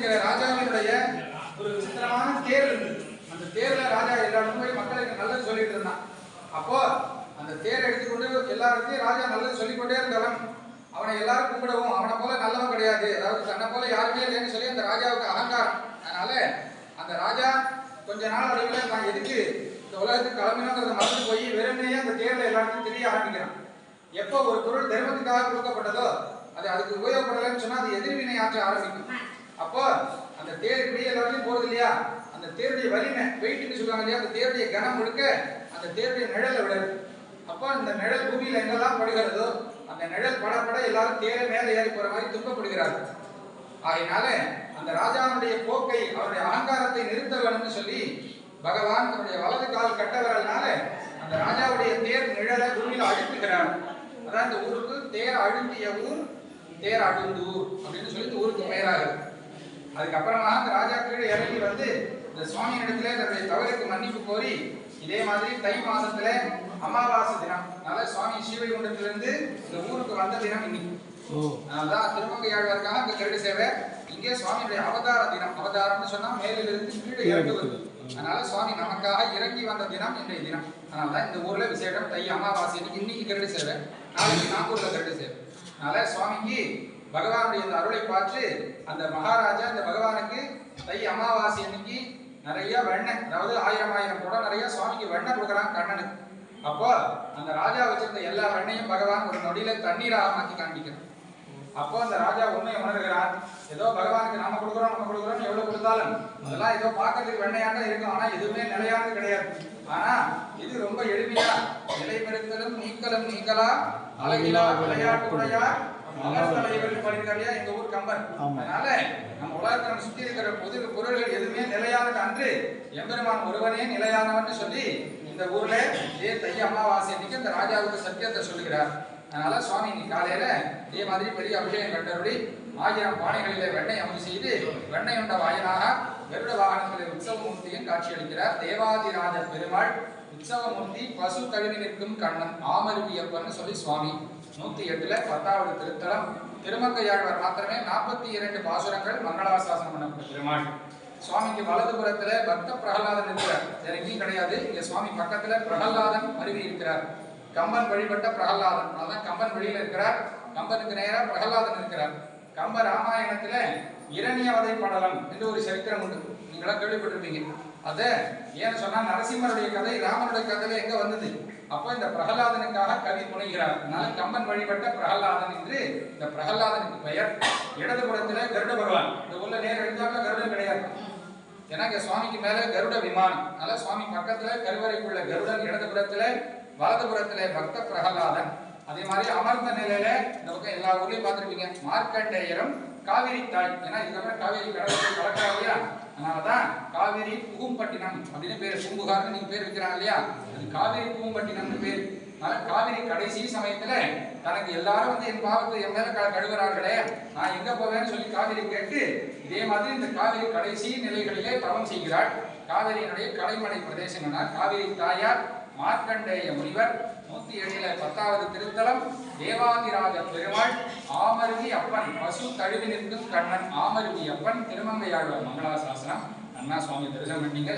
இங்க ராஜாவினுடைய ஒரு விசித்திரமான தேர் இருந்தது. அந்த தேர்ல ராஜா எல்லாரும் போய் மக்களுக்கு நல்லது சொல்லிட்டு இருந்தான். அப்போ அந்த தேர் எடுத்துக்கொண்டு எல்லாருக்கும் ராஜா நல்லது சொல்லிக்கொண்டே இருந்தவன். அவனை எல்லாரும் கூப்பிடவும் அவனை போல நல்லவன் கிடையாது, அதாவது தன்னை போல யாருமே இல்லைன்னு சொல்லி அந்த ராஜாவுக்கு அகங்காரம். அதனால அந்த ராஜா கொஞ்ச நாள் அளவில் நான் எதுக்கு இந்த உலகத்துக்கு கிளம்பினோங்கிறத மறந்து போய் வெறுமையே அந்த தேர்ல எல்லாருக்கும் தெரிய ஆரம்பிக்கிறான். எப்போ ஒரு பொருள் தர்மத்துக்காக கொடுக்கப்பட்டதோ அது அதுக்கு உபயோகப்படலைன்னு சொன்னா அது எதிர்வினை ஆற்ற ஆரம்பிக்கும். அப்போ அந்த தேர் இப்படியே எல்லாத்தையும் போறது இல்லையா, அந்த தேருடைய வலிமை வெயிட்னு சொல்லுவாங்க இல்லையா, அந்த தேருடைய கனம் முழுக்க அந்த தேருடைய நிழலை விடாது. அப்போ அந்த நிழல் பூமியில எங்கெல்லாம் படுகிறதோ அந்த நிழல் படப்பட எல்லாரும் தேரை மேலே ஏறி போற மாதிரி துன்பப்படுகிறார்கள். ஆகையினால அந்த ராஜாவுடைய போக்கை அவருடைய அகங்காரத்தை நிறுத்த வேணும்னு சொல்லி பகவான் தன்னுடைய வலது கால் கட்ட வரனால அந்த ராஜாவுடைய தேர் நிழலை பூமியில அழுத்துகிறார். அதான் இந்த ஊருக்கு தேர் அழுத்திய ஊர் தேர் அழுந்தூர் அப்படின்னு சொல்லி இந்த ஊருக்கு பெயராகுது. அதுக்கப்புறமா அந்த ராஜா கீழே இறங்கி வந்து இந்த சுவாமி இடத்துல தன்னுடைய தவறுக்கு மன்னிப்பு கோரி இதே மாதிரி தை மாசத்துல அமாவாசை தினம், அதனால சுவாமி ஸ்ரீவைகுண்டத்திலிருந்து இந்த ஊருக்கு வந்த தினம் இன்னைக்கு. அதனாலதான் திருமங்கையாழ்வாருக்காக அங்க கருடு சேவை. இங்கே சுவாமியுடைய அவதார தினம், அவதாரம்னு சொன்னா மேலிலிருந்து கீழே இறங்குவது. அதனால சுவாமி நமக்காக இறங்கி வந்த தினம் இன்றைய தினம். அதனாலதான் இந்த ஊர்ல விசேஷம் தை அமாவாசை இன்னைக்கு கருடு சேவை, நாளைக்கு நாகூர்ல கருடு சேவை. அதனால சுவாமிக்கு பகவானுடைய இந்த அருளை பார்த்து அந்த மகாராஜா இந்த பகவானுக்கு தை அமாவாசை அன்னைக்கு நிறைய வெண்ணெய், அதாவது 1000 கூட நிறைய சுவாமிக்கு வெண்ணெய் கொடுக்குறாங்க கண்ணனுக்கு. அப்போ அந்த ராஜா வச்சிருந்த எல்லா வெண்ணையும் பகவான் ஒரு நொடியில தண்ணீராக மாற்றி காண்பிக்கிறான். அப்போ அந்த ராஜா உண்மையை உணர்கிறார். ஏதோ பகவானுக்கு நம்ம கொடுக்குறோம் எவ்வளவு கொடுத்தாலும் அதெல்லாம் ஏதோ பார்க்கறதுக்கு வெண்ணையாக இருக்கும், ஆனா எதுவுமே நிலையானது கிடையாது. ஆனா இது ரொம்ப எளிமையா நிலை பெறுத்தலும் நீக்கலும் நீங்களா அழகிலா விளையாட்டுடையா எங்க ஊர் கம்பன். அதனால நம்ம உலகத்தை சுத்தி இருக்கிற பொருள்கள் எதுவுமே நிலையானது அன்று எம்பெருமான் ஒருவனே நிலையானவன் சொல்லி இந்த ஊர்ல தை அமாவாசை அன்னைக்கு இந்த ராஜாவுக்கு சத்தியத்தை சொல்லுகிறார். அதனால சுவாமி இன்னைக்கு காலையில இதே மாதிரி பெரிய அபிஷேகம் கண்டபடி 1000 பானைகளிலே வெண்ணெய் அமுது செய்து வெண்ணெய் உண்ட வாயிலாக கருட வாகனத்திலே உற்சவமூர்த்தியும் காட்சியளிக்கிறார். தேவாதிராஜ பெருமாள் உற்சவமூர்த்தி பசு தழுவி நிற்கும் கண்ணன் ஆமருவியப்பன்னு சொல்லி சுவாமி 108ல 10வது திருத்தலம். திருமங்கையாழ்வார் மாத்திரமே 42 பாசுரங்கள் மங்களாசாசனம் பண்ணப்பட்ட பெருமாள். சுவாமிக்கு வலதுபுறத்துல பக்த பிரகலாதன் இருக்கிறார், வேற எங்கேயும் கிடையாது. இங்க சுவாமி பக்கத்துல பிரகலாதன் மருவி இருக்கிறார். கம்பன் வழிபட்ட பிரகலாதன், அதான் கம்பன் வழியில இருக்கிறார். கம்பனுக்கு நேரா பிரகலாதன் இருக்கிறார். கம்ப ராமாயணத்துல இரணியவதை படலம் என்று ஒரு சரித்திரம் உண்டு, நீங்களா கேள்விப்பட்டிருப்பீங்க. அத ஏன்னு சொன்னா நரசிம்மருடைய கதை ராமனுடைய கதையில எங்க வந்தது. அப்போ இந்த பிரகலாதனுக்காக கவி புனைகிறார். அதனால கம்பன் வழிபட்ட பிரகலாதன் என்று இந்த பிரகலாதனுக்கு பெயர். இடதுபுறத்துல கருட பகவான், இந்த ஊர்ல நேர் எழுந்தாக்க கருடன் கிடையாது, ஏன்னா இங்க சுவாமிக்கு மேல கருட விமானம். அதனால சுவாமி பக்கத்துல கருவறைக்குள்ள கருடன், இடதுபுறத்துல வலதுபுறத்துல பக்த பிரகலாதன். அதே மாதிரி அமர்ந்த நிலையில இந்த பக்கம் எல்லா ஊர்லயும் பார்த்துருப்பீங்க மார்க்கண்டேயரும் காவிரி தாய், ஏன்னா இதுக்கப்புறம் காவிரி கடற்கரை கலக்கா இல்லையா, அதனாலதான் காவிரி புகும்பட்டினம் அப்படின்னு பேரு. பூம்புகார்னு நீங்க பேர் வைக்கிறாங்க இல்லையா, அது காவிரி புகும்பட்டினம்னு பேர். அதனால காவிரி கடைசி சமயத்துல தனக்கு எல்லாரும் வந்து என் பாவத்தை என் மேல கழுவுறார்களே, நான் எங்க போவேன்னு சொல்லி காவிரி கேட்டு இதே மாதிரி இந்த காவிரி கடைசி நிலைகளிலே தவம் செய்கிறாள். காவிரியினுடைய கடைமடை பிரதேசம் காவிரி தாயார் மார்க்கண்டேய முனிவர். 107ல 10வது திருத்தலம். தேவாதிராஜ பெருமாள் ஆமருவி அப்பன் பசு தழுவி நிற்கும் கண்ணன் ஆமருவி அப்பன். திருமங்கையாழ்வார் மங்களாசாசனம். அண்ணா சுவாமி தரிசனம் பண்ணீங்க.